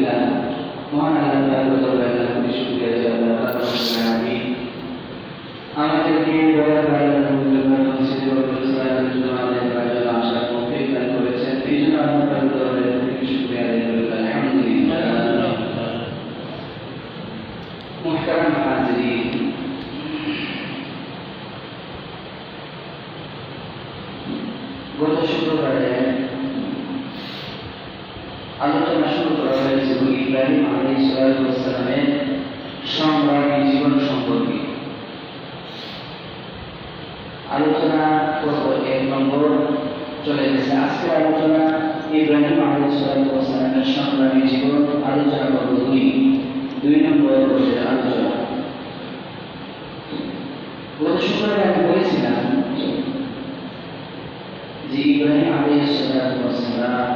আলহামদুলিল্লাহ মহান আল্লাহ তাআলার কাছে শুকরিয়া যে আল্লাহ তাআলা আমাদেরকে বড় আল্লাহর জন্য মসজিদে রসুলের জন্য আল্লাহ আশা তৌফিক দান করেছেন। এই জন্য আল্লাহ তাআলার কাছে শুকরিয়া আদায় করি আলহামদুলিল্লাহ। মুহতারাম হাজিরিন, গত শুক্রবারে আলোচনা শুরু করা হয়েছিল ইব্রাহিম আলাইহিস সালামের সংগ্রামী জীবন সম্পর্কে। আলোচনা করব 1 নম্বর চলে গেছে। আজকে আলোচনা ইব্রাহিম আলাইহিস সালামের সংগ্রামী জীবন, আলোচনা করব 2 নম্বর পর্বের আলোচনা। গত শুক্রবারে আমি বলেছিলাম যে ইব্রাহিম আলাইহিস সালাম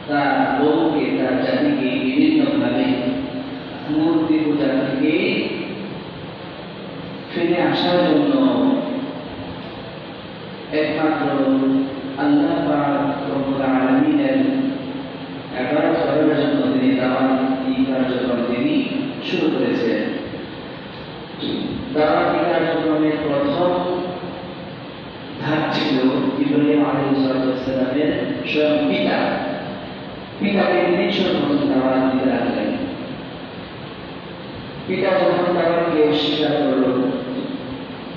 তার লোককে, তার জাতিকে বিভিন্নভাবে মূর্তি পূজা থেকে ফিরে আসার জন্য একমাত্র আল্লাহ পাক রব্বুল আলামিনের 11 ধরনের জন্য তিনি দাওয়াতি কার্যক্রম তিনি শুরু করেছেন। দাওয়াতি কার্যক্রমের প্রথম ধাপ ছিল ইব্রাহিম আলাইহিস সালামের স্বয়ং পিতাকে তিনি সর্বপ্রথম দাওয়াত দিতে লাগলেন। পিতা যখন দাওয়াতকে অস্বীকার করল,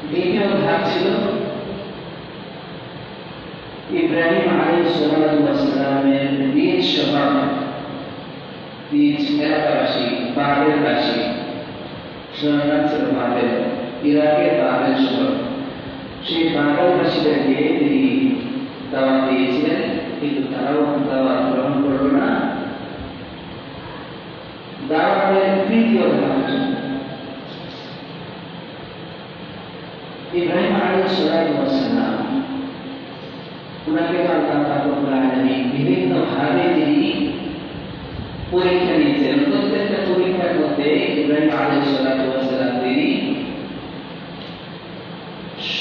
দ্বিতীয় ধাপ ছিল ইব্রাহিম আলাইহিস সালামের নিজ স্বভাব, নিজ এলাকাবাসী বাবেলবাসী, শরণার্থী বাবেল, ইরাকের বাবেল শহর, সেই বাবেলবাসীদেরকে তিনি দাওয়াত দিয়েছিলেন, কিন্তু তারাও দাওয়াত গ্রহণ করল না। দাওয়াতের তৃতীয় ধাপ ইব্রাহিম আলাইহিস সালাম উনাকে আল্লাহ রব্বুল আলামিন বিভিন্নভাবে তিনি পরীক্ষা নিয়েছেন। প্রত্যেকটা পরীক্ষার মধ্যে ইব্রাহিম আলাইহিস সালাম তিনি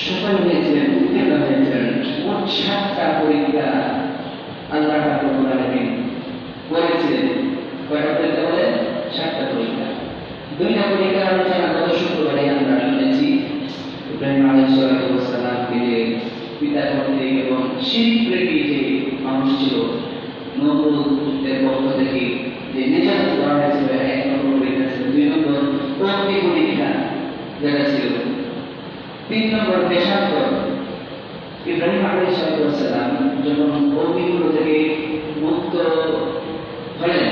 সফল হয়েছিলেন, উত্তীর্ণ হয়েছিলেন। মোট 7টা পরীক্ষা আল্লাহ রব্বুল আলামিন করেছিলেন। কয়টা পরীক্ষা বলে? 7টা পরীক্ষা। 2টা পরীক্ষার আলোচনা গত শুক্রবারে আমরা শুনেছি। ইব্রাহিম আলাইহিস সালামকে পিতা কর্তৃক এবং শিরক প্রেমী যে মানুষ ছিল, নমরুদের পক্ষ থেকে যে নির্যাতন করা হয়েছিল, 1 নম্বর পরীক্ষা ছিল। 2 নম্বর অগ্নি পরীক্ষা যেটা ছিল। 3 নম্বর দেশান্তর। ইব্রাহিম আলাইহিস সালাম যখন অগ্নিগুলো থেকে মুক্ত হলেন,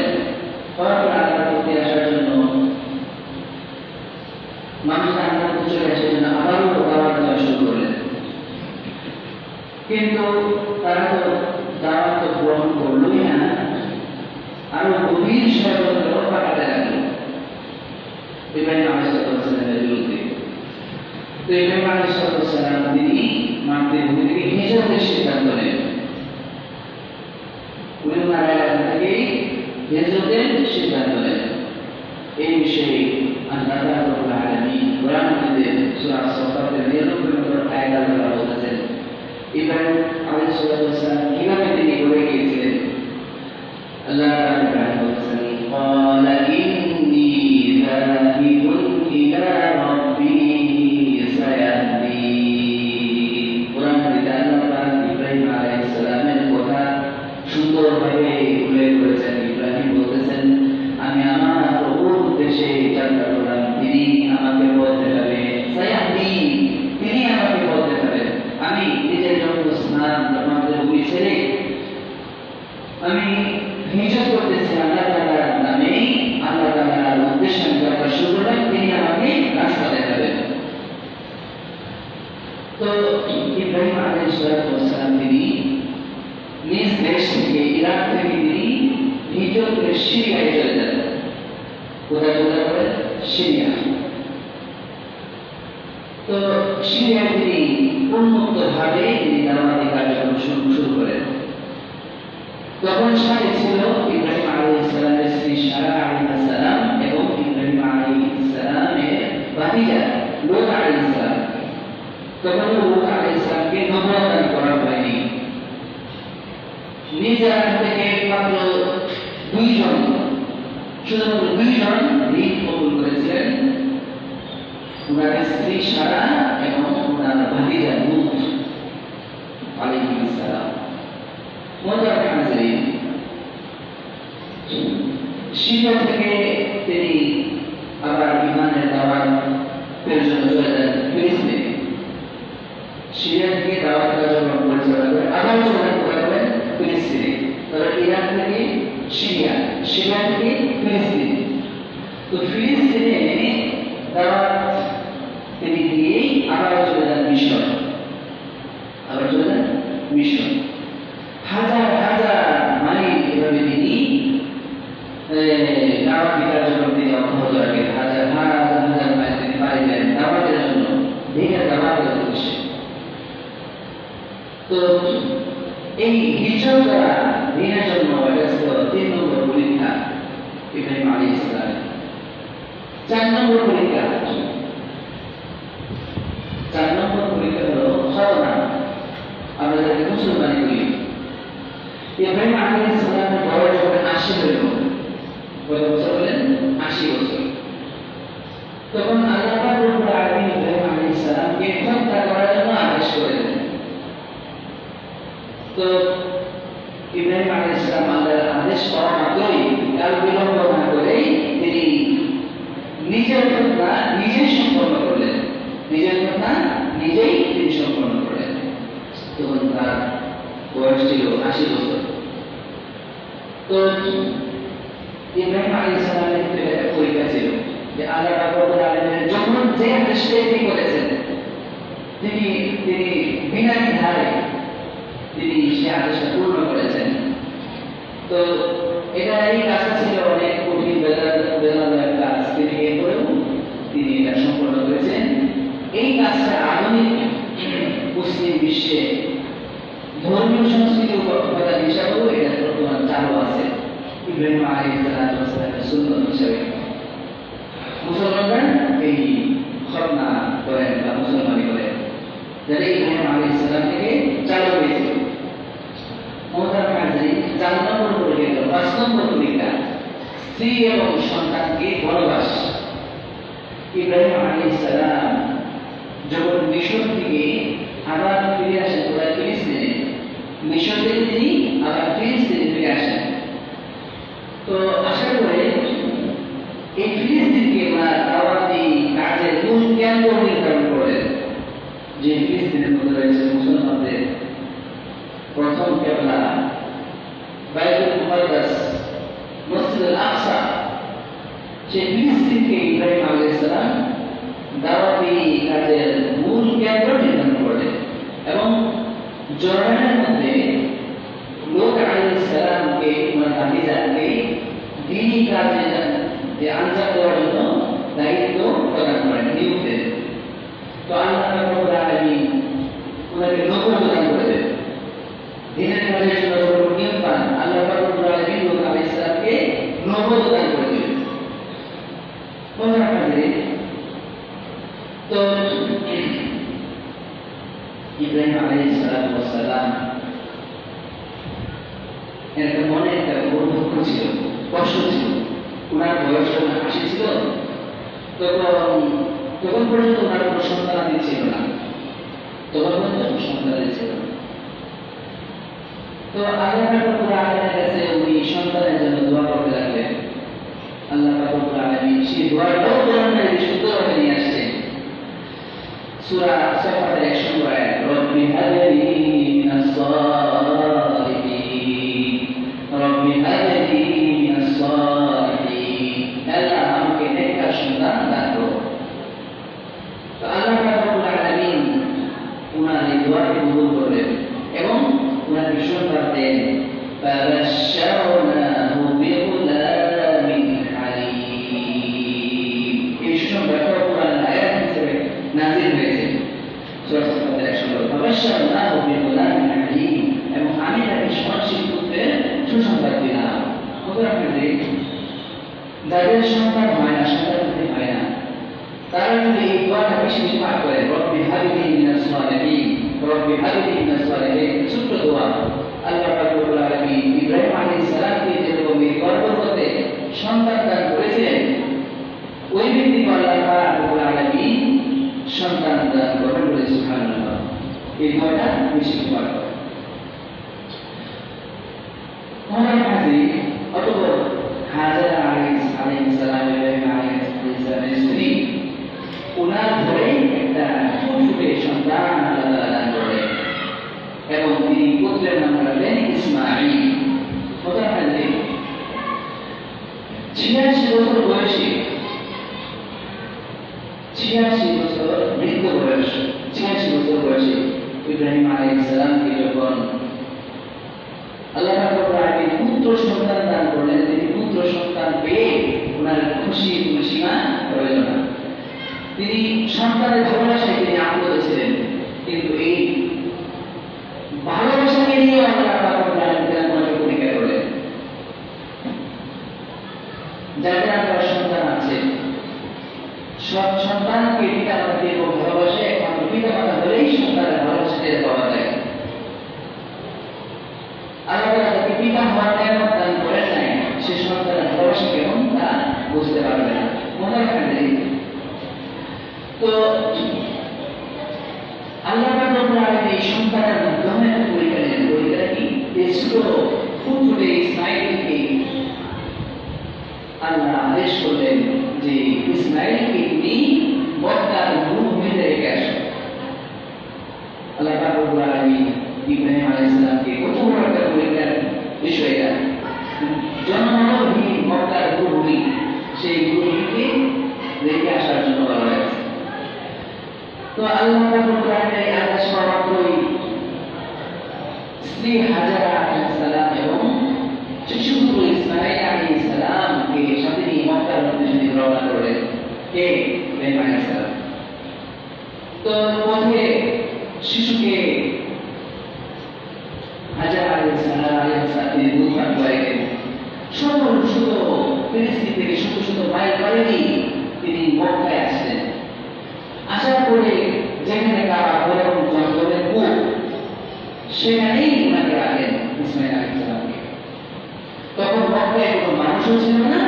হওয়ার পর আল্লাহর প্রতি আসার জন্য, মানুষ আল্লাহর প্রতি চলে আসার জন্য আবারও দাওয়াত দেওয়া শুরু করলেন। কিন্তু তারা তো দাওয়াত গ্রহণ করলই না, আরো গভীর ষড়যন্ত্র পাঠাতে লাগলো ইব্রাহিম আলাইহিস সালামের বিরুদ্ধে। তো ইব্রাহিম আলাইহিস সালাম তিনি মাতৃভূমি থেকে হিজরতের সিদ্ধান্ত নেন। উনি ওনার এলাকা থেকে হিজরতের সিদ্ধান্ত নেন। এই বিষয়ে আল্লাহ রাব্বুল আলামিন কোরআন মধ্যে সূরা সাফাতের 99 নম্বর আয়াতে আল্লাহ বলেছেন ইব্রাহিম আলাইহিস সালাম কিভাবে তিনি বলে গিয়েছিলেন। আল্লাহ তাআলা বলেছেন, ক্বালা ইন্নী যাহিবুন ইলা রাব্বি সায়াহদিন। কোরআন মধ্যে আল্লাহ ইব্রাহিম আলাইহিস সালামের কথা সুন্দরভাবে উল্লেখ করেছেন। ইব্রাহিম বলতেছেন, আমি আমার প্রভুর উদ্দেশ্যে যাত্রা করলাম, তিনি আমাকে পথ দেখাবেন। সায়াহদিন, তিনি আমাকে পথ দেখাবেন। আমি নিজের জন্মস্থান মাতৃভূমি ছেড়ে আমি হিজরত করতেছি আল্লাহ তাআলার নামে। আল্লাহ তাআলার উদ্দেশ্যে আমি যাত্রা শুরু করলাম, তিনি আমাকে রাস্তা দেখাবেন। তো ইব্রাহিম আলাইহিস সালাম তিনি নিজ দেশ থেকে, ইরাক থেকে তিনি হিজরত করে সিরিয়ায় চলে যান। কোথায় চলে যাবেন? সিরিয়া। তো সিরিয়ায় তিনি উন্মুক্তভাবে তিনি দাওয়াতি কার্যক্রম শুরু করেন। তখন সাথে ছিল ইব্রাহিম আলাইহিস সালামের স্ত্রী সারা আলাইহিস সালাম এবং ইব্রাহিম আলাইহিস সালামের ভাতিজা লূত আলাইহিস সালাম। তখন লূত আলাইহিস সালামকে নবুয়ত দান করা হয়নি। নিজ এলাকা থেকে মাত্র উনার স্ত্রী সারা এবং উনার ভাতিজা লূত আলাইহিস সালাম। মোহতারাম হাজিরিন, সিরিয়া থেকে তিনি আবার ইমানের দাওয়াত পেশ জন্য চলে যান ফিলিস্তিনে। সিরিয়া থেকে দাওয়াত কার্যক্রম পরিচালনা করে আবার চলে যান ফিলিস্তিনে। তবে ইরাক থেকে সিরিয়া, সিরিয়া থেকে ফিলিস্তিন। তো ফিলিস্তিনে দাওয়াত তিনি দিয়েই আবার চলে যান মিশর। আবার চলে যান মিশর। হাজার হাজার মাইল এভাবে তিনি দাওয়াতি কার্যক্রম তিনি অব্যাহত রাখেন। হাজার হাজার হাজার মাইল তিনি পাড়ি দেন দাওয়াতের জন্য, দিনের দাওয়াতের উদ্দেশ্যে। তো এই হিজরত করা দিনের জন্য এটা ছিল 3 নম্বর পরীক্ষা ইব্রাহিম আলাইহিস সালাম। 4 নম্বর পরীক্ষা, 4 নম্বর পরীক্ষা হলো খরনা। আমরা যাকে মুসলমানি বলি। ইব্রাহিম আলাইহিস সালামের বয়স যখন 80 হইল, কত বছর হলেন? 80 বছর। তখন আল্লাহ পাক রব্বুল আলামিন ইব্রাহিম আলাইহিস সালামকে হত্যা করার জন্য আদেশ করে দেন। তো ইব্রাহিম আলাইহিস সালাম আল্লাহর আদেশ পাওয়া মাত্রই কাল বিলম্ব না করেই তিনি নিজের কথা নিজেই সম্পন্ন করলেন। নিজের কথা নিজেই তিনি সম্পন্ন করলেন। তখন তার বয়স ছিল 80 বছর। তো ইব্রাহিম আলাইহিস সালামের একটা পরীক্ষা ছিল যে আল্লাহ রাব্বুল আলামিন যখন যে আদেশটা তিনি করেছেন, তিনি বিনা দ্বিধায় তিনি সেই আদেশটা পূর্ণ করেছেন। তো এই কাজটা ছিল অনেক কঠিন বেদনাদায়ক কাজ। তিনি এরপরেও তিনি এটা সম্পন্ন করেছেন। এই কাজটা আধুনিক মুসলিম বিশ্বে ধর্মীয় সংস্কৃতির উপাদান হিসাবেও এটা বর্তমান চালু আছে। ইব্রাহিম আলাইহিস সালামের সুন্নাত হিসাবে মুসলমানরা এই খতনা করেন বা মুসলমানি করেন, যেটা ইব্রাহিম আলাইহিস সালাম থেকে চালু হয়েছিল। মোহতারাম হাজিরিন, 4 নম্বর পরীক্ষা, 5 নম্বর পরীক্ষা স্ত্রী এবং সন্তানকে বনবাস। ইব্রাহিম আলাইহিস সালাম যখন মিশর থেকে আবার ফিরে আসেন ফিলিস্তিনে, মিশর থেকে তিনি আবার ফিলিস্তিনে ফিরে আসেন। তো আসার পরে এই ফিলিস্তিনকে ওনার দাওয়াতি কাজের মূল কেন্দ্র নির্ধারণ করেন, যে ফিলিস্তিনের মধ্যে রয়েছে মুসলমানদের প্রথম কেবলা বাইতুল মুকাদ্দাস, মসজিদুল আকসা। সেই ফিলিস্তিনকে ইব্রাহিম আলাইহিস সালাম দাওয়াতি কাজের মূল কেন্দ্র নির্ধারণ করলেন এবং জর্ডানের মধ্যে লূত আলাইহিস সালামকে ওনার ভাতিজাকে দ্বীনি কাজে যে আনজাম দেওয়ার জন্য দায়িত্ব প্রদান করেন, নিয়োগ দেন। তো আল্লাহ রাব্বুল আলামিন ওনাকে নবুয়ত দান করে দেন। দ্বীনের কাজের জন্য যখন নিয়োগ পান, আল্লাহ রাব্বুল আলামিন লূত আলাইহিস সালামকে নবুয়ত দান করে দিলেন। তো ইব্রাহিম আলাইহিস সালাম এর মনে একটা বড় দুঃখ ছিল, কষ্ট ছিল। ওনার বয়স যখন 80 ছিল, তখন পর্যন্ত ওনার কোনো সন্তানাদি ছিল না। তখন পর্যন্ত সন্তানাদি ছিল না। তো আল্লাহ রাব্বুল আলামিনের কাছে উনি সন্তানের জন্য দোয়া করতে লাগলেন। আল্লাহ রাব্বুল আলামিন সেই দোয়াটাও কোরআনের সুন্দরভাবে নিয়ে আসছেন। সূরা সাফাতের 100 নম্বর আয়াত, রব্বি হাবলি মিনাস সালিহিন, রব্বি হাবলি মিনাস সালিহিন, আল্লাহ আমাকে নেককার সন্তান দান করো। তো আল্লাহ রাব্বুল আলামিন ওনার এই দোয়াকে কবুল করলেন এবং ওনাকে সন্তান দেন। ফাবাশশারনাহু বিগুলামিন হালিম। এই সুসংবাদটা কোরআনের আয়াত হিসেবে নাযিল হয়েছে সূরা সাফাতের 100 নম্বর। ফাবাশশারনাহু বিগুলামিন হালিম, এবং আমি তাকে সন্তান পুত্রের সুসংবাদ দিলাম। যাদের সন্তান হয় না, সন্তান হয় না, তারা যদি এই দোয়াটা বেশি বেশি পাঠ করে, রব্বি হাবলি মিনাস সালিহিন, রব্বি হাবলি মিনাস সালিহিন, ছোট্ট দোয়া। আল্লাহ রাব্বুল আলামিন ইব্রাহিম আলাইহিস সালামকে যেরকম এই গর্ভবতী সন্তান দান করেছিলেন, ওই ব্যক্তিকে আল্লাহ রাব্বুল আলামিন বেশি ব্যবহার করে। মহান হাজির অতঃপর হাজেরা আলাইহিস সালাম ইব্রাহিম আলাইহিস সালামের স্ত্রী ওনার ঘরে একটা ফুটফুটে সন্তান আল্লাহ দান করে এবং তিনি পুত্রের নাম রাখলেন ইসমাঈল। মহান হাজির 86 বছর বয়সে 86 বছর বৃদ্ধ বয়স 86 বছর বয়সে ইব্রাহিম আলাইহিস সালামকে যখন আল্লাহ রাব্বুল আলামিন পুত্র সন্তান দান করলেন, তিনি পুত্র সন্তান পেয়ে ওনার খুশি সীমা রইল না। তিনি সন্তানের ভালোবাসায় তিনি আপ্লুত ছিলেন, কিন্তু এই ভালোবাসাকে নিয়ে আল্লাহ রাব্বুল আলামিন তার পরীক্ষা করলেন। যাদের আপনার সন্তান আছে, সব সন্তানকে পিতা মাতা দিয়ে ভালোবাসে, একমাত্র পিতা মাতা হলেই সন্তানের ভালোবাসা টের পাওয়া যায়। আল্লাহ তাকে পিতা হওয়ার নিয়ামত দান করেন নাই, সে সন্তানের ভালোবাসা কেমন তা বুঝতে পারবে না। মনে রাখবেন, তো আল্লাহ রাব্বুল আলামিন এই সন্তানের মাধ্যমে পরীক্ষা নেন। পরীক্ষাটা কি? এই ছোট ফুটফুটে ইসমাঈলকে আল্লাহ আদেশ করলেন যে ইসমাঈলকে তুমি মক্কার মরুভূমিতে রেখে আসো। আল্লাহ রাব্বুল আলামিন ইব্রাহিম আলাইহিস সালামকে কত বড় একটা পরীক্ষার বিষয় এটা। জন্মভূমি মক্কার মরুভূমি, সেই মরুভূমিকে রেখে আসার জন্য বলা হয়েছে। তো আল্লাহ রাব্বুল আলামিন এই আদেশ পাওয়া মাত্রই স্ত্রী হাজেরা আলাইহিস সালাম এবং শিশুপুত্র ইসমাঈল আলাইহিস সালামকে সাথে নিয়ে মক্কার উদ্দেশ্যে রওনা করলেন। কে? ইব্রাহিম আলাইহিস সালাম। তো পথে শিশুকে হাজেরা আলাইহিস সালাম তিনি দুধ পান করাইলেন। শত শত ফিলিস্তিন থেকে শত শত মাইল পাড়ি দিয়ে তিনি মক্কায় আসলেন। আসার পরে যেখানে কাবা ঘর এবং জঙ্গলের কূপ, সেখানেই ওনাকে রাখলেন ইসমাঈল আলাইহিস সালামকে। তখন মক্কায় কোনো মানুষও ছিল না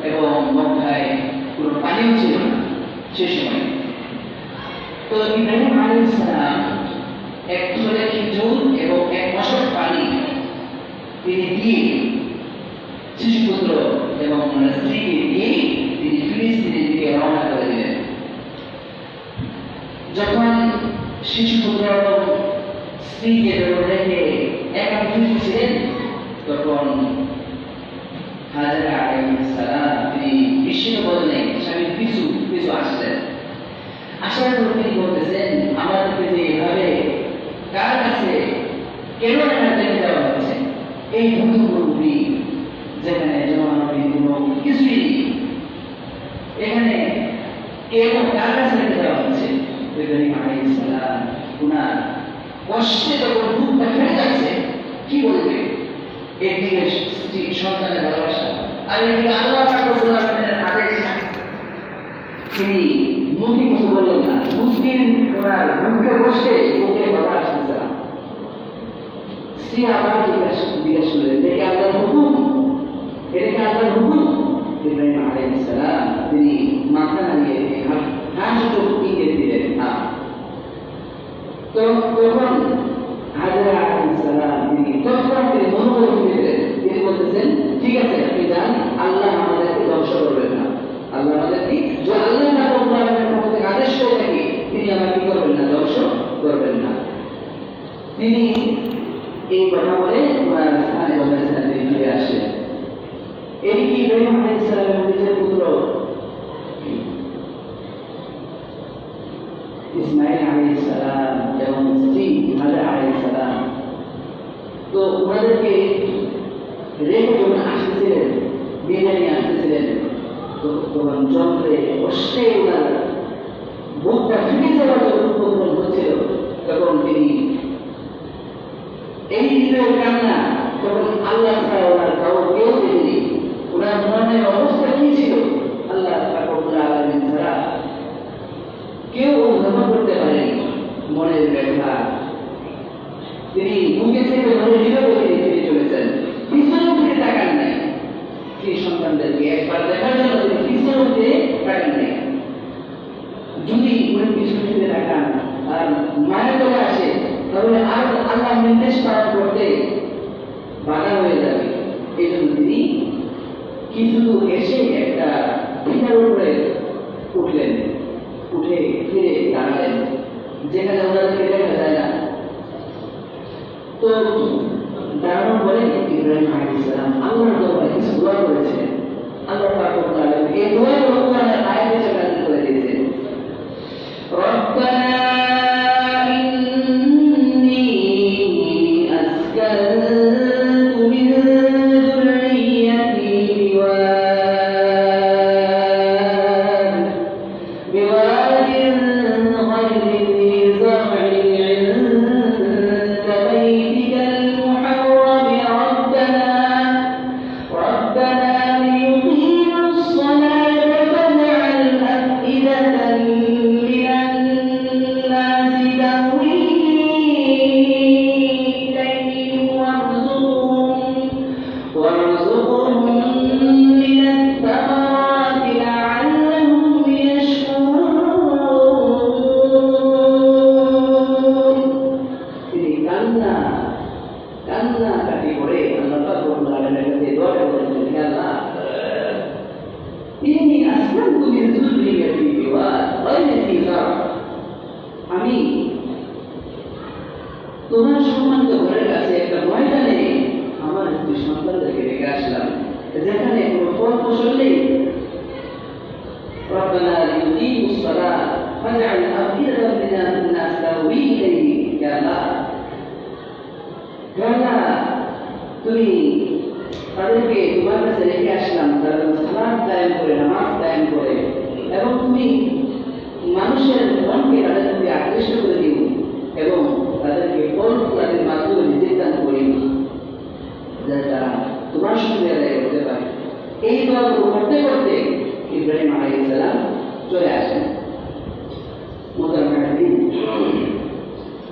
এবং মক্কায় কোনো পানিও ছিল না সে সময়। তো ইব্রাহিম আলাইহিস সালাম এক ছোলে খেজুর এবং এক মশক পানি তিনি দিয়ে শিশুপুত্র এবং স্ত্রীকে দিয়ে তিনি ফিলিস্তিনের দিকে রওনা করে দিলেন। যখন শিশুপুত্র এবং স্ত্রীকে রেখে একা ফিরছিলেন, তখন হাজেরা আলাইহিস সালাম তিনি বিস্মিত বদলে স্বামীর পিছু পিছু আসলেন। আসার পর তিনি বলতেছেন, আমাদেরকে যে এভাবে কার কাছে কেন রেখে দেওয়া হচ্ছে? এই ভূমি যেখানে জমানবী কোনো কিছুই নেই, এখানে কেন কার কাছে রেখে দেওয়া হচ্ছে? ইব্রাহিম আলাইহিস সালাম ওনার কষ্টে তখন বুকটা ফেটে যাচ্ছে, কি বলবে? একদিকে সন্তানের ভালোবাসা আর একদিকে আল্লাহ রাব্বুল আলামিনের আদেশ। তিনি মুখে কিছু বললেন না, মুসলিম ওনার মুখে বসে মুখে কথা আসতেছে না। স্ত্রী আবার জিজ্ঞাসা করলেন, এটা কি আল্লাহর হুকুম? এটা কি আল্লাহর হুকুম? ইব্রাহিম আলাইহিস সালাম তিনি মাথা নাড়িয়ে হাসিতে ইঙ্গিত দিলেন না। তো তখন হাজেরা আলাইহিস সালাম তিনি তৎক্ষণাৎ মনোবল দিলেন। তিনি বলতেছেন, ঠিক আছে আপনি যান, আল্লাহ আমাদেরকে ধ্বংস করবেন না। আল্লাহ আমাদেরকে, যে আল্লাহ রাব্বুল আলামিনের পক্ষ থেকে আদেশ করে থাকি, তিনি আমাকে করবেন না, ধ্বংস করবেন না। তিনি এই কথা বলে ওনার স্থানে তিনি ফিরে আসেন। এদিকে ইব্রাহিম আলাইহিস সালামের নিজের পুত্র ইসমাঈল আলাইহিস সালাম এবং স্ত্রী হাজেরা আলাইহিস সালাম, তো ওনাদেরকে রেখে যখন আসতেছিলেন, বিদায় নিয়ে আসতেছিলেন, তখন যন্ত্রে কষ্টে ওনার বুকটা ফেটে যাওয়ার যখন উপক্রম হচ্ছিল, তখন তিনি এই হৃদয়ের কান্না, তখন আল্লাহ ছাড়া ওনার কেউ দেয়নি। ওনার মনের অবস্থা কি ছিল আল্লাহ রাব্বুল আলামিন ছাড়া কেউ অনুধাবন করতে পারেনি। মনের ব্যথা তিনি বুকে থেকে ধরে নীরবে ফিরে চলেছেন, পিছনে ফিরে তাকান নাই। সেই সন্তানদেরকে একবার দেখার জন্য তিনি পিছনে ফিরে তাকান নাই। যদি উনি পিছনে ফিরে তাকান আর মায়ের চলে আসে, তাহলে আর কিছু দূর এসে একটা পিঠার উপরে উঠলেন, উঠে ফিরে দাঁড়ালেন যেখানে ওনাদেরকে দেখা যায় না। তো দাঁড়ানোর পরে ইব্রাহিম আলাইহিস সালাম আল্লাহর দরবারে কিছু দোয়া করেছেন। আল্লাহ পাক রব্বুল আলামিন এই দোয়াগুলো কোরআনের আয়াত হিসেবে নাযিল করে দিয়েছেন। রব্বানা ইন্নী আসকানতু মিন যুররিয়্যাতি বিওয়াদিন গায়রি ذي زرع عند بيتك المحرم ربنا ليقيموا الصلاة فاجعل أفئدة من الناس تهوي إليهم وارزقهم من الثمرات لعلهم يشكرون. তিনি কান্নাকাটি করে আল্লাহ পাক রব্বুল আলামিনের কাছে দোয়া করেছেন, হে আল্লাহ, ইন্নী আসকানতু মিন যুররিয়্যাতি গায়রি ذي زرع, আমি তোমার সম্মানিত ঘরের কাছে একটা ময়দানে আমার স্ত্রী সন্তানদেরকে রেখে আসলাম, যেখানে কোনো ফল ফসল নেই। রব্বানা লিয়ুকিমুস সালাহ ফাজআল আফইদাতাম মিনান নাস তাহওয়ি ইলাইহিম. হে আল্লাহ, তুমি তাদেরকে তোমার কাছে রেখে আসলাম, তারা সালাত কায়েম করে, নামাজ কায়েম করে, এবং তুমি মানুষের মনকে তাদের প্রতি আকৃষ্ট করে দিও এবং তাদেরকে ফল ফুলাদের মাধ্যমে রিজিক দান করিও, যাতে তারা তোমার সঙ্গে আদায় করতে পারে। এই দোয়াগুলো করতে করতে ইব্রাহিম আলাইহিস সালাম চলে আসেন।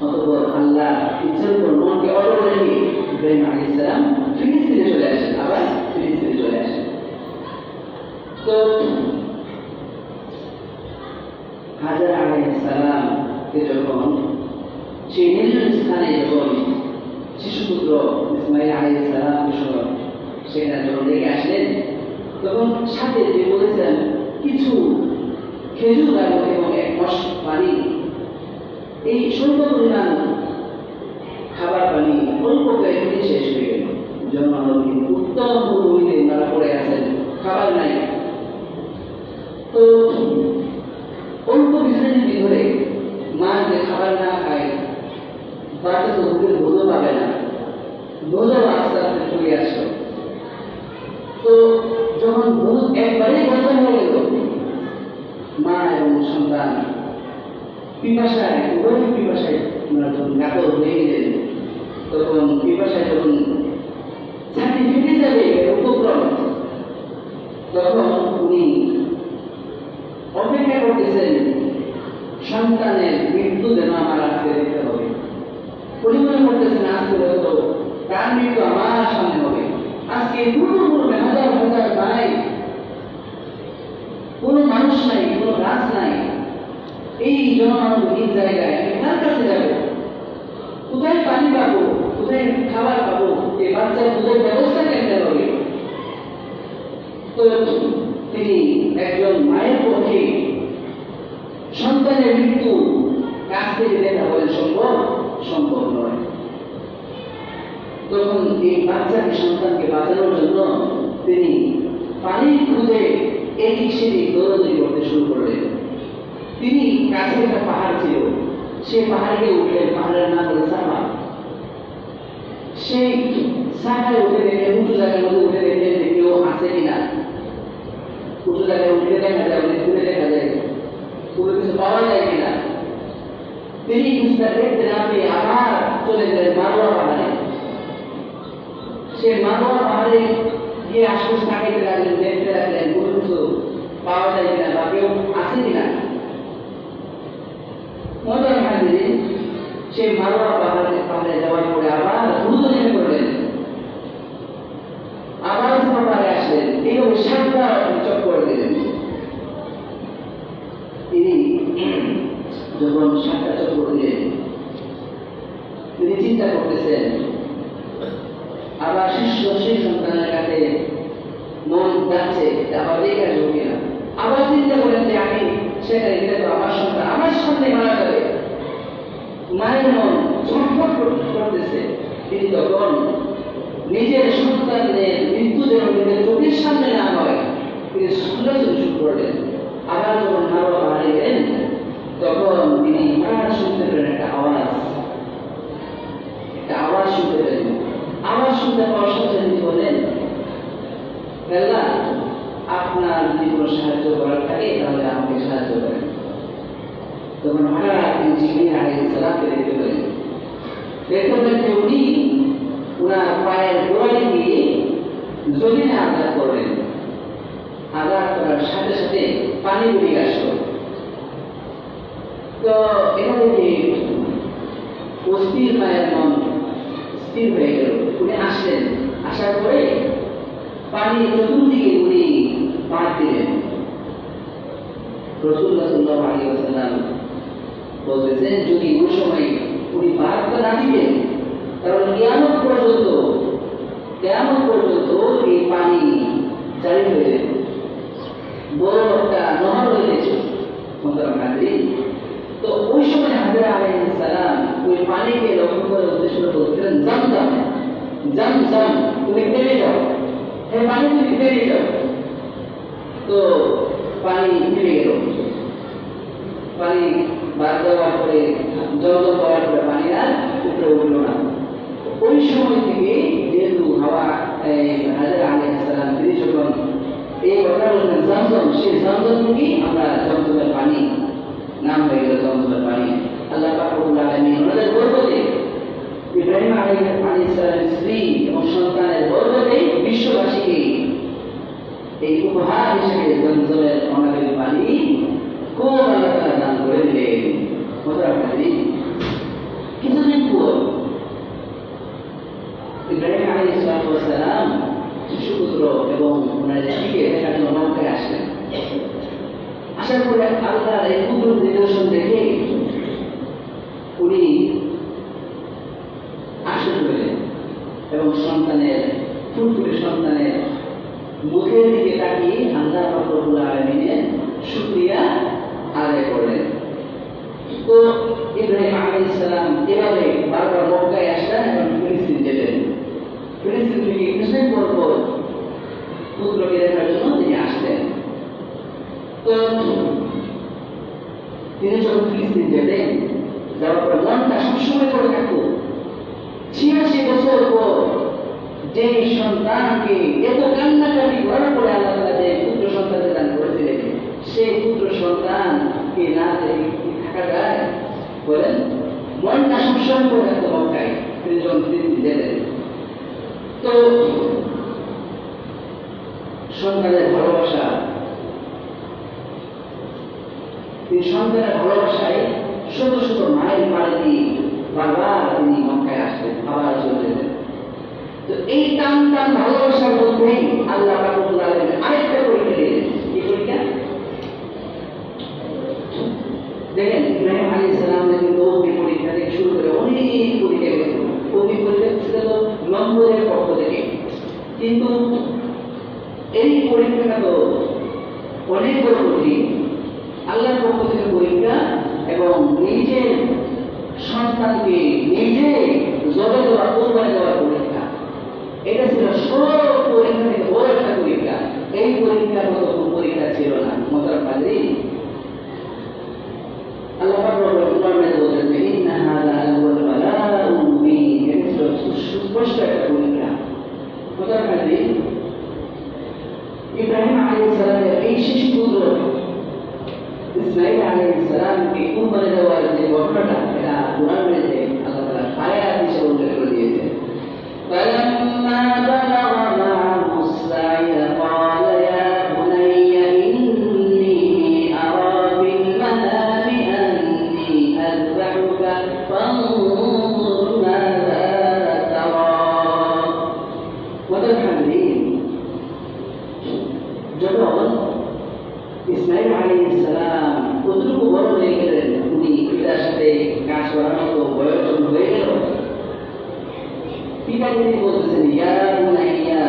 অতঃপর আল্লাহ ইচ্ছার উপর মনকে অটল রেখে ইব্রাহিম আলাইহিস সালাম ফিলিস্তিনে চলে আসেন, আবার ফিলিস্তিনে চলে আসেন। তো হাজার আলাইহিস সালামকে যখন সেই নির্জন স্থানে যখন শিশুপুত্র ইসমাইল আলাইহিস সালামকে সেটা যখন রেখে আসলেন, তখন সাথে যে বলেছেন কিছু খেজুর এবং এক মশ পানি, এই স্বল্প পরিমাণ খাবার পানি অল্প কয়েকদিন শেষ হয়ে গেল। জনমানবী উত্তম মরুভূমিতে তারা পড়ে আছেন, খাবার নাই। তো অল্প কিছুদিন ভিতরে মা যে খাবার না খায়, বাচ্চা তো বুকের বোধও পাবে না, বোধও আস্তে আস্তে চলে আসলো। তো যখন বোধ একবারেই বন্ধ হয়ে গেল, মা এবং সন্তান পিপাসায়, উভয় পিপাসায় যখন কাতর হয়ে গেলেন, তখন পিপাসায় যখন ছাতি ফেটে যাবে উপক্রম, তখন উনি অপেক্ষা করতেছেন সন্তানের মৃত্যু যেন আমার আজকে দেখতে হবে। পরিমনে করতেছেন আজকে হয়তো তার মৃত্যু আমার সামনে হবে, আজকে পূর্বে হাজার হাজার নাই, কোনো মানুষ নাই, কোনো গাছ নাই, এই জনমানবহীন জায়গায় কার কাছে যাবো, কোথায় পানি পাবো, কোথায় খাবার পাবো, এই বাচ্চার দুধের ব্যবস্থা কেমন হবে? তো তিনি একজন মায়ের পক্ষে সন্তানের মৃত্যু কাছ থেকে দেখা বলে সম্ভব নয়। তখন এই বাচ্চাকে, সন্তানকে বাঁচানোর জন্য তিনি পানির খুঁজে এদিক সেদিক দৌড়াদৌড়ি করতে শুরু করলেন। তিনি কাছে একটা পাহাড় ছিল, সেই পাহাড়ে উঠলেন, পাহাড়ের নাম হল সাফা। সেই সাফায় উঠে দেখে, উঁচু জায়গার মধ্যে উঠে দেখলেন যে কেউ আছে কিনা। উঁচু জায়গায় উঠে দেখা যায়, অনেক দূরে দেখা যায়, কোনো কিছু পাওয়া যায় কিনা। তিনি কিছুটা দেখতে না পেয়ে আবার চলে গেলেন মারোয়া পাহাড়ে। সে মারোয়া পাহাড়ে গিয়ে আশপাশ তাকাইতে লাগলেন, দেখতে লাগলেন কোনো কিছু পাওয়া যায় কিনা বা কেউ আছে কিনা। মজার হাজির, সে মারোয়া পাহাড়ে যাওয়ার পরে আবার দ্রুত নেমে পড়লেন, আবার পাহাড়ে আসলেন, এইভাবে 7বার চক্কর দিলেন। তিনি যখন 7টা চক্কর দিলেন, তিনি চিন্তা করতেছেন, আবার শিষ্য সেই সন্তানের কাছে মন আবার দেখে আসবো কিনা। আবার চিন্তা করেন যে আমি সেটা এটা তো আমার সন্তান, আমার সামনে মারা যাবে। মায়ের মন ছটফট করতেছে। তিনি তখন নিজের সন্তানের মৃত্যু যেন নিজের চোখের সামনে না হয় তিনি শুনতে শুরু করলেন। আবার যখন মা বাবা মারা গেলেন তখন তিনি ইমান শুনতে পেলেন একটা আওয়াজ শুনতে পেলেন। আওয়াজ শুনতে পাওয়ার সাথে তিনি বললেন, আল্লাহ আপনার যদি কোনো সাহায্য করার থাকে তাহলে আমাকে সাহায্য করেন। তখন হঠাৎ তিনি জিবরিল আলাইহিস সালামকে দেখতে পেলেন যে উনি ওনার পায়ের গোড়ালি দিয়ে জমিনে আঘাত করলেন। আঘাত করার সাথে সাথে পানি বেরিয়ে আসলো। তো এটা দেখে অস্থির মায়ের মন স্থির হয়ে গেল। উনি আসলেন, আসার পরে পানি চতুর্দিকে উনি পাড় দিলেন। রাসূলুল্লাহ সাল্লাল্লাহু আলাইহি ওয়াসাল্লাম বলতেছেন যদি ওই সময় উনি পাড়টা না দিতেন তাহলে কিয়ামত পর্যন্ত এই পানি জারি হয়ে যেত, বড় একটা নহর হয়ে যেত। তো ওই সময় হাজরা আলাইহিস সালাম ওই পানিকে লক্ষ্য করে উদ্দেশ্য বলছিলেন, জামজাম তুমি ফেলে যাও, হ্যাঁ পানি তুমি ফেলে যাও। তো পানি ফেলে গেল। পানি বাদ দেওয়ার পরে জল দেওয়ার পরে পানি আর উপরে উঠল না। ওই সময় থেকে যেহেতু হাজরা আলাইহিস সালাম তিনি যখন এই কথা বললেন জামজাম, সেই জামজাম থেকে আমরা জমজমের পানি নাম হয়ে গেল জমজমের পানি। আল্লাহ পাক রব্বুল আলামিন ওনাদের বরকতে ইব্রাহিম আলাইহিস সালামের স্ত্রী এবং সন্তানের বরকতে বিশ্ববাসীকে এই উপহার হিসেবে জমজমের অনাবিল পানি খুব আল্লাহ তাআলা দান করে দিলেন। কিছুদিন পর ইব্রাহিম আলাইহিস সালাম শিশুপুত্র এবং ওনার স্ত্রীকে দেখার জন্য মক্কায় আসলেন। আসার পরে আল্লাহর এই কুদরত নিদর্শন দেখে উনি আশ্চর্য হলেন এবং ফুটফুটে সন্তানের মুখের দিকে তাকিয়ে আল্লাহ রব্বুল আলামিনের শুকরিয়া আদায় করলেন। তো ইব্রাহিম আলাইহিস সালাম এভাবে বারবার মক্কায় আসলেন এবং ফিলিস্তিন যেতেন। ফিলিস্তিন থেকে কিছুদিন পর পুত্রকে দেখার জন্য তিনি আসলেন। তো তিনি যখন ফিলিস্তিন যেতেন, যাওয়ার পর মনটা সবসময় করে থাকতো 86 বছর পর যে সন্তানকে এত কান্নাকাটি করার পরে আল্লাহ তাআলা যে পুত্র সন্তান দান করেছিলেন, সেই পুত্র সন্তানকে না থাকা যায় বলেন। মনটা সবসময় করে থাকতো মক্কায় তিনি যখন ফিলিস্তিন যেতেন। তো সন্তানের ভালোবাসা, তিনি সন্তানের ভালোবাসায় শত শত মাইল পাড়ি দিয়ে বারবার তিনি মক্কায় আসতেন, আবার চলে যেতেন। তো এই টান ভালোবাসার মধ্যেই আল্লাহ রব্বুল আলামিন আরেকটা পরীক্ষা দিলেন। কি পরীক্ষা? দেখেন ইব্রাহিম আলাইহিস সালামের কিন্তু পরীক্ষা থেকে শুরু করে অনেক পরীক্ষা গেছিল। পরীক্ষা ছিল নম্বরের পক্ষ থেকে, কিন্তু এই পরীক্ষাটা তো অনেক বড় কঠিন। আল্লাহর পক্ষ থেকে পরীক্ষা এবং নিজের সন্তানকে নিজে জবে দেওয়া কোরবানি দেওয়ার পরীক্ষা, এটা ছিল সব পরীক্ষা থেকে বড় একটা পরীক্ষা। এই পরীক্ষার মতো কোনো পরীক্ষা ছিল না। মোহতারাম হাজিরিন, আল্লাহ পাক রব্বুল আলামিন বলেছেন ইন্না হাযা লাহুল বালাউল মুবিন, এটা ছিল সুস্পষ্ট একটা পরীক্ষা। মোহতারাম হাজিরিন, ইব্রাহিম আলাইহিস সালামের এই শিশু পুত্র ইসমাঈল আলাইহিস সালামকে কুরবানি দেওয়ার যে ঘটনাটা, এটা কোরআনের মধ্যে আল্লাহ তাআলা আয়াত হিসেবে উল্লেখ করে দিয়েছেন। فَلَمَّا بَلَغَ مَعَهُ السَّعْيَ قَالَ يَا بُنَيَّ إِنِّي أَرَىٰ فِي الْمَنَامِ أَنِّي أَذْبَحُكَ فَانظُرْ مَاذَا تَرَىٰ। যখন ইসমাঈল আলাইহিস সালাম কতটুকু বড় হয়ে গেলেন, উনি পিতার সাথে কাজ করার মতো বয়স হয়ে গেল, পিতাকে তিনি বলতেছেন ইয়া বুনাইয়া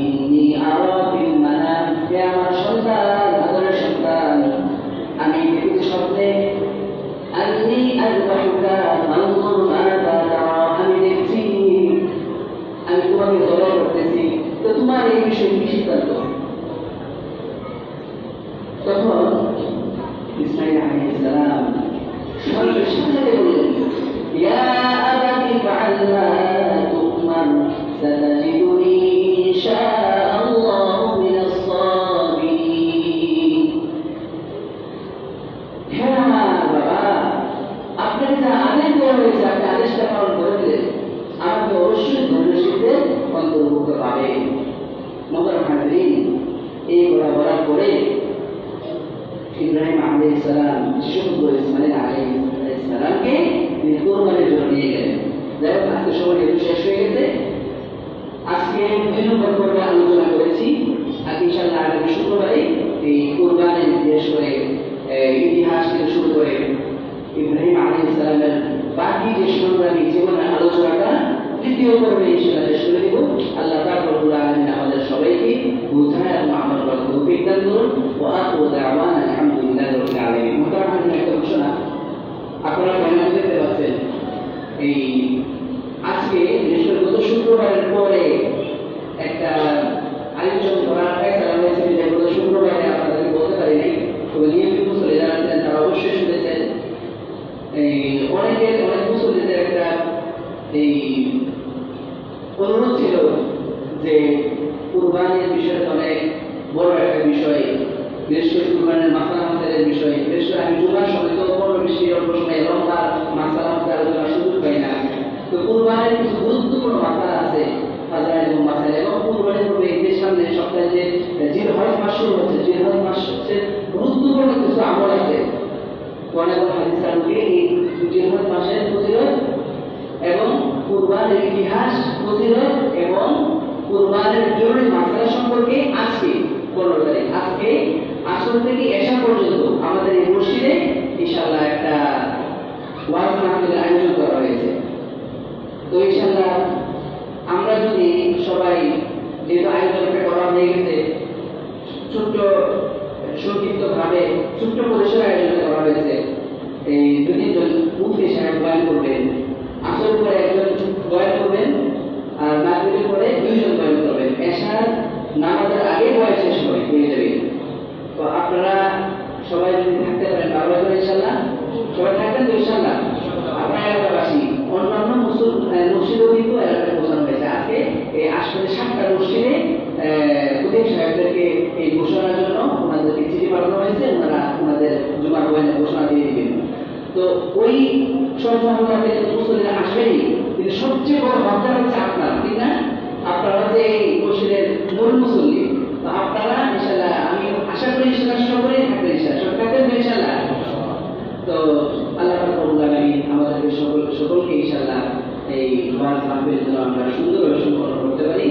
ইন্নী আরা ফিল মানাম, হে বিষয়ে কি সিদ্ধান্ত? তখন ইসমাঈল আলাইহিস সালাম সাথে সাথে বললেন, ইয়া আবাতি ফাআল মা তু'মার সাতাজিদুনি ইনশাআল্লাহু মিনাস সাবিরিন। হ্যাঁ বাবা, আপনি যা আদেশ দেওয়া হয়েছে আপনি আদেশটা পালন করে দিলেন, আমাকে অবশ্যই ধৈর্যশীলদের অন্তর্ভুক্ত পাবে। মোহতারাম হাজরিন, এই কথা বলার পরে ইব্রাহিম আলাইহিস সালাম শিশুপুত্র ইসমাঈল আলাইহিস সালামকে তিনি কুরবানির জন্য নিয়ে গেলেন। যাই হোক, আজকে সময় একটু শেষ হয়ে গেছে। আজকে বিভিন্ন পর্বে আলোচনা করেছি। আর ইনশাআল্লাহ আগামী শুক্রবারে এই কুরবানির বিশেষ করে ইতিহাস থেকে শুরু করে ইব্রাহিম আলাইহিস সালামের বাকি যে সংগ্রামী জীবনের আলোচনাটা তৃতীয় পর্বে ইনশাআল্লাহ শেষ করে দেব। আল্লাহ তাআলা রব্বুল আলামিন আমাদের সবাইকে বুঝায় এবং আমল করার তৌফিক দান করুন। ওয়া আখিরু দাওয়ানা আলহামদুলিল্লাহি রাব্বিল আলামিন। মোহতারাম হাজিরিন, একটা ঘোষণা আপনারা কেমন দেখতে পাচ্ছেন, এই আজকে বিশেষ করে গত শুক্রবারের পরে একটা আয়োজন করার ফয়সালা হয়েছে, যে গত শুক্রবারে আপনাদেরকে বলতে পারি নাই, তবে নিয়মিত মুসল্লি যারা আছেন তারা অবশ্যই শুনেছেন। অনেক মুসল্লিদের একটা এই অনুরোধ ছিল যে কুরবানির বিষয়টা অনেক বড় একটা বিষয়, বিশেষ করে কুরবানির মাসালা মাসাইলের বিষয়। বিশেষ করে আমি জুমার সময় তো বড় বেশি অল্প সময় লম্বা মাসালা মাসাইল আলোচনার সুযোগ পাই না। তো কুরবানির কিছু গুরুত্বপূর্ণ মাসালা আছে, ফাজাইল এবং মাসাইল, এবং কুরবানির পূর্বে ঈদের সামনে সপ্তাহে যে জিলহজ মাস শুরু হচ্ছে, জিলহজ মাস হচ্ছে গুরুত্বপূর্ণ কিছু আমল আছে। কোরআন এবং হাদিসের আলোকে এই জিলহজ মাসের ফজিলত এবং কুরবানির ইতিহাস, ফজিলত এবং কুরবানির জরুরি মাসালা সম্পর্কে আজকে 15 তারিখ, আজকে আসর থেকে এশা পর্যন্ত আমাদের এই মসজিদে ইনশাআল্লাহ একটা ওয়াজ মাহফিলের আয়োজন করা হয়েছে। তো ইনশাআল্লাহ আমরা যদি সবাই, যেহেতু আয়োজনটা করা হয়ে গেছে, ছোট্ট সংক্ষিপ্তভাবে ছোট্ট পরিসরে আয়োজন করা হয়েছে। এই 2-3 জন মুফতি সাহেব বয়ান করবেন, আসর পরে একজন বয়ান করবেন, আর মাগরিবের পরে 2 জন বয়ান করবেন। এশার নামাজের আগে বয়ান শেষ হয়ে যাবে। তো আপনারা সবাই যদি থাকতে পারেন, ভালো করে ইনশাআল্লাহ সবাই থাকবেন তো ইনশাআল্লাহ। আপনারা এলাকাবাসী, অন্যান্য মসজিদও কিন্তু এলাকায় বোঝানো হয়েছে। আজকে এই আশপাশে 7টা মসজিদে প্রদীপ সাহেবদেরকে এই ঘোষণার জন্য ওনাদেরকে চিঠি পাঠানো হয়েছে, ওনারা ওনাদের জুমার বয়ানের ঘোষণা দিয়ে দিবেন। তো ওই সর্বমোটামুটি মুসল্লিরা আসবেনই, কিন্তু সবচেয়ে বড় হকদার হচ্ছে আপনারা, ঠিক না? আপনারা হচ্ছে এই মসজিদের মূল মুসল্লি। তো আপনারা ইনশাআল্লাহ, আমি আশা করি ইনশাআল্লাহ সকলেই থাকবেন, ইনশাআল্লাহ সব থাকবেন ইনশাআল্লাহ। তো আল্লাহ রব্বুল আলামিন আমাদেরকে সকলকে ইনশাআল্লাহ এই ওয়াজ মাহফিলের জন্য আমরা সুন্দরভাবে সম্পন্ন করতে পারি।